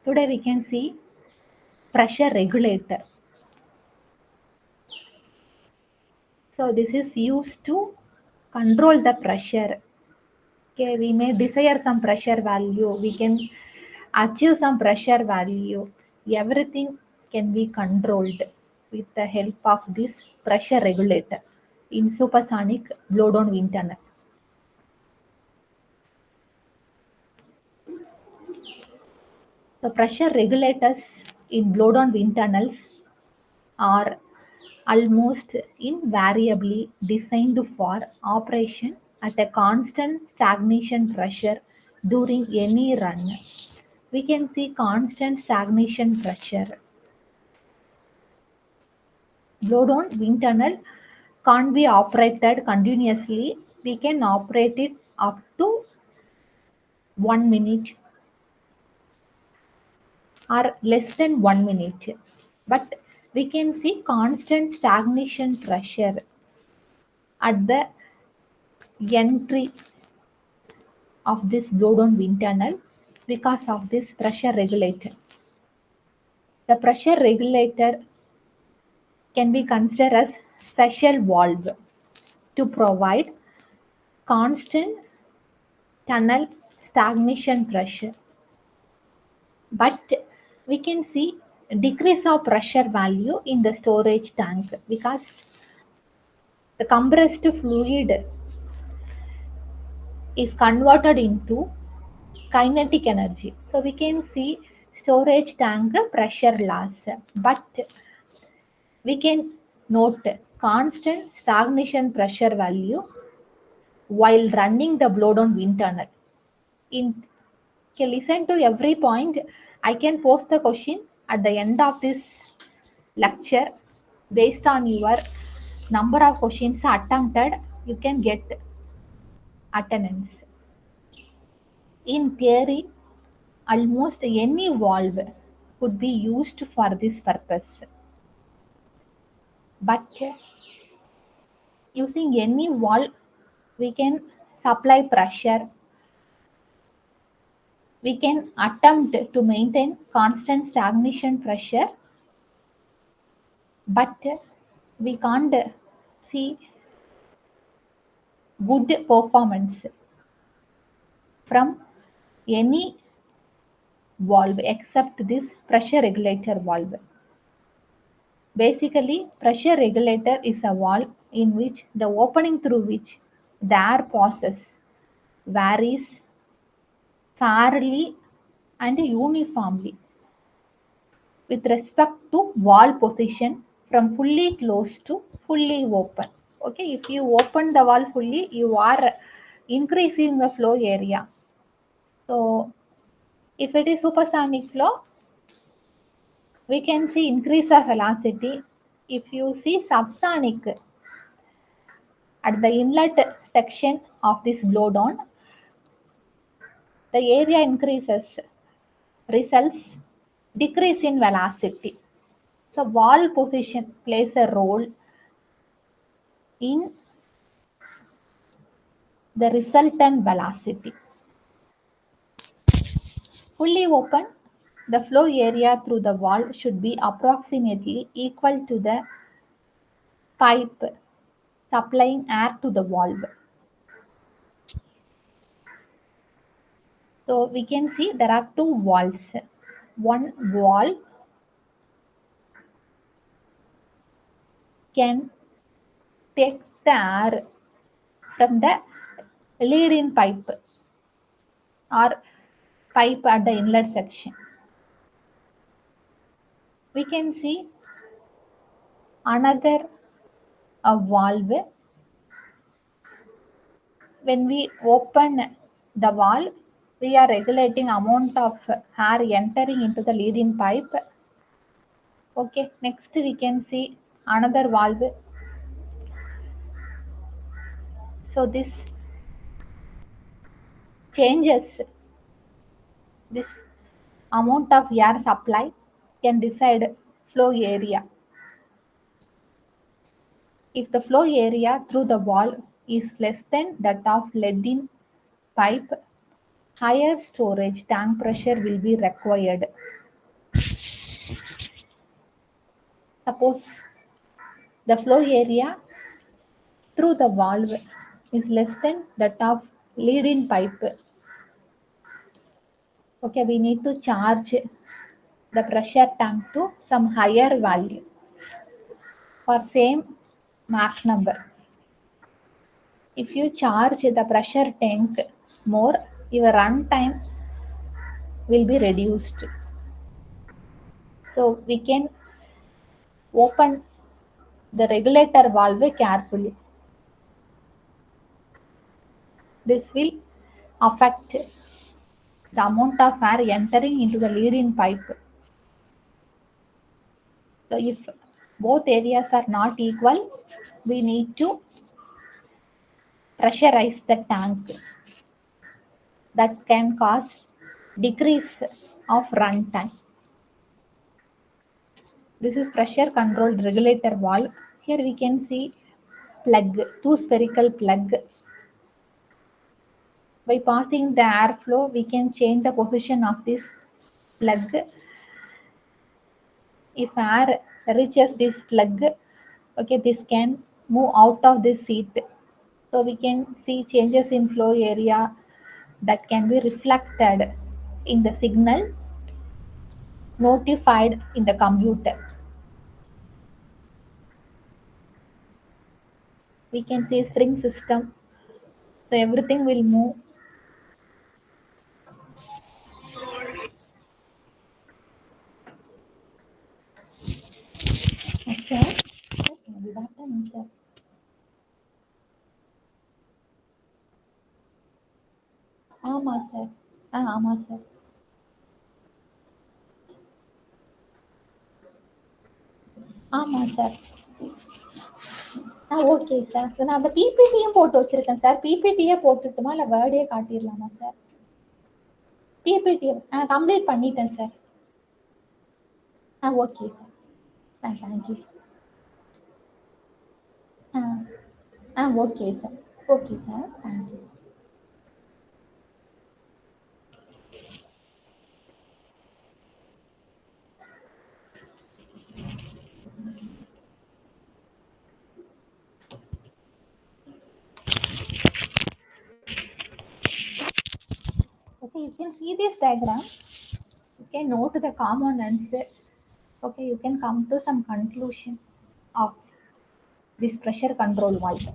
Today we can see pressure regulator. So this is used to control the pressure. Okay, we may desire some pressure value. We can achieve some pressure value. Everything can be controlled with the help of this pressure regulator in supersonic blow-down wind tunnel. The pressure regulators in blow-down wind tunnels are almost invariably designed for operation at a constant stagnation pressure during any run. We can see constant stagnation pressure. Blow-down wind tunnel can't be operated continuously. We can operate it up to 1 minute or less than 1 minute. But we can see constant stagnation pressure at the entry of this blow-down wind tunnel because of this pressure regulator. The pressure regulator can be considered as special valve to provide constant tunnel stagnation pressure. But we can see decrease of pressure value in the storage tank because the compressed fluid is converted into kinetic energy. So we can see storage tank pressure loss, but we can note constant stagnation pressure value while running the blow-down wind tunnel. Okay, listen to every point. I can post the question at the end of this lecture. Based on your number of questions attempted, you can get attendance. In theory, almost any valve could be used for this purpose. But using any valve, we can supply pressure. We can attempt to maintain constant stagnation pressure, but we can't see good performance from any valve except this pressure regulator valve. Basically, pressure regulator is a valve in which the opening through which the air passes varies fairly and uniformly with respect to valve position from fully closed to fully open. Okay, if you open the valve fully, you are increasing the flow area. So if it is supersonic flow, we can see increase of velocity. If you see subsonic at the inlet section of this blow down, the area increases, results decrease in velocity. So valve position plays a role in the resultant velocity. Fully open, the flow area through the valve should be approximately equal to the pipe supplying air to the valve. So we can see there are two valves. One valve can take the air from the lead-in pipe or pipe at the inlet section. We can see another valve. When we open the valve, we are regulating amount of air entering into the lead-in pipe. Okay, next we can see another valve. So this changes this amount of air supply can decide flow area. If the flow area through the valve is less than that of lead-in pipe, higher storage tank pressure will be required. Suppose the flow area through the valve is less than that of lead-in pipe. Okay, we need to charge the pressure tank to some higher value for same Mach number. If you charge the pressure tank more, your run time will be reduced. So we can open the regulator valve carefully. This will affect the amount of air entering into the lead-in pipe. So if both areas are not equal, we need to pressurize the tank. That can cause decrease of run time. This is pressure controlled regulator valve. Here we can see plug, two spherical plug. By passing the airflow, we can change the position of this plug. If air reaches this plug, okay, this can move out of this seat. So we can see changes in flow area that can be reflected in the signal notified in the computer. We can see spring system. So everything will move. Okay. Good afternoon, sir. ஆமா sir. ஆமா sir. ஆமா sir. Okay sir. நான் அந்த பிபிடியும் போட்டு வச்சிருக்கேன் sir. பிபிடியே போட்டுட்டுமா இல்ல வேர்டே காட்டிடலாமா சார்? பிபிடி கம்ப்ளீட் பண்ணிட்டேன் சார். Okay sir. தேங்க்யூ. ஆ okay sir. Okay sir. Thank you sir. Okay, you can see this diagram. You can note the components. Okay, you can come to some conclusion of this pressure control valve.